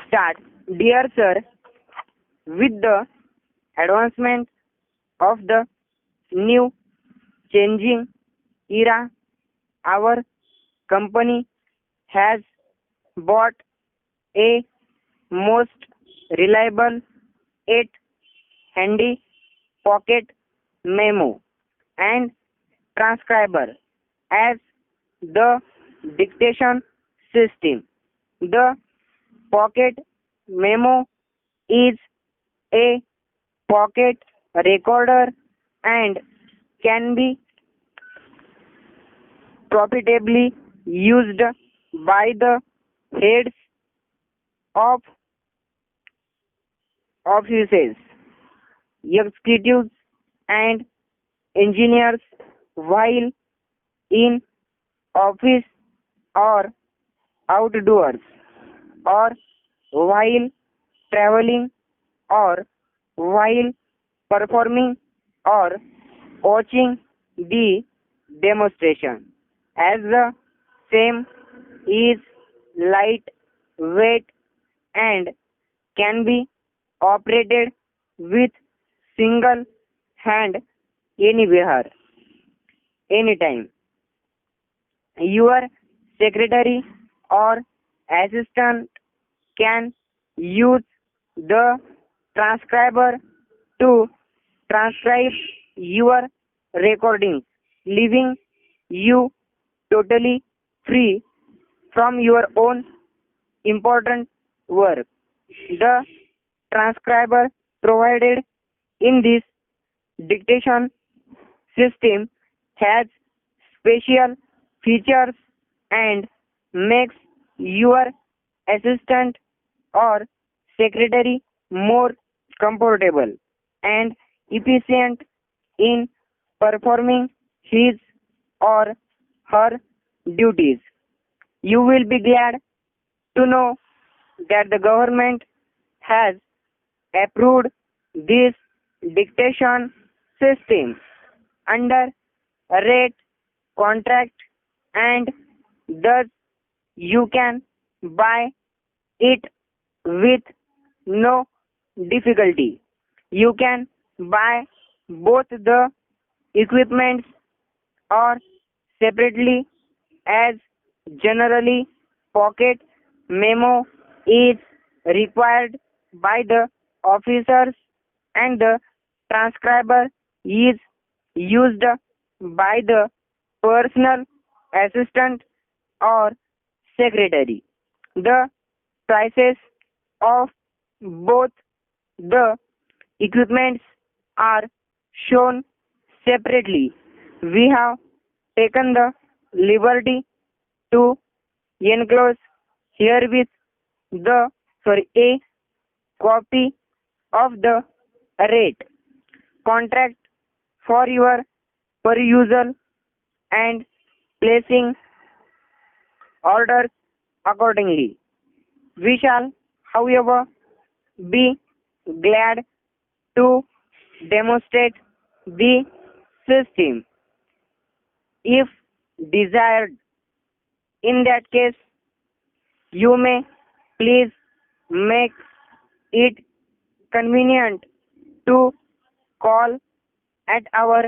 Start. Dear sir, with the advancement of the new changing era, our company has bought a most reliable yet handy pocket memo and transcriber as the dictation system. The pocket memo is a pocket recorder and can be profitably used by the heads of offices, executives, and engineers while in office or outdoors, or while traveling, or while performing or watching the demonstration. As the same is lightweight and can be operated with single hand anywhere, anytime. Your secretary or assistant can use the transcriber to transcribe your recordings, leaving you totally free from your own important work. The transcriber provided in this dictation system has special features and makes your assistant or secretary more comfortable and efficient in performing his or her duties. You will be glad to know that the government has approved this dictation system under rate contract, and thus you can buy it with no difficulty. You can buy both the equipments or separately, as generally pocket memo is required by the officers and the transcriber is used by the personal assistant or secretary. The prices of both the equipments are shown separately. We have taken the liberty to enclose herewith a copy of the rate contract for your perusal and placing orders accordingly. We shall, however, be glad to demonstrate the system if desired. In that case, you may please make it convenient to call at our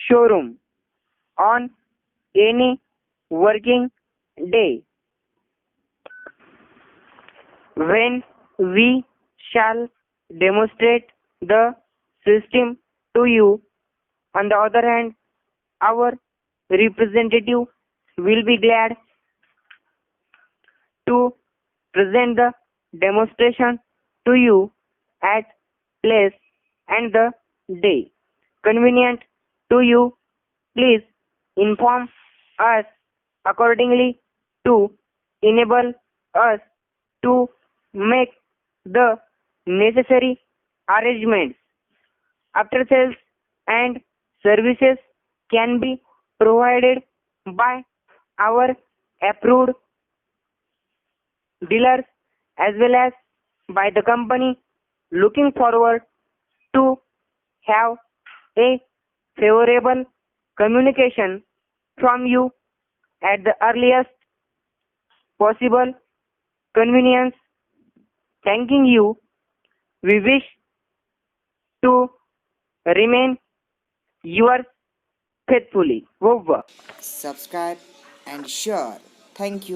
showroom on any working day when we shall demonstrate the system to you. On the other hand, our representative will be glad to present the demonstration to you at place and the day convenient to you. Please inform us accordingly to enable us to make the necessary arrangements. After sales and services can be provided by our approved dealers as well as by the company. Looking forward to have a favorable communication from you at the earliest possible convenience. Thanking you, we wish to remain yours faithfully. Wow. Subscribe and share. Thank you.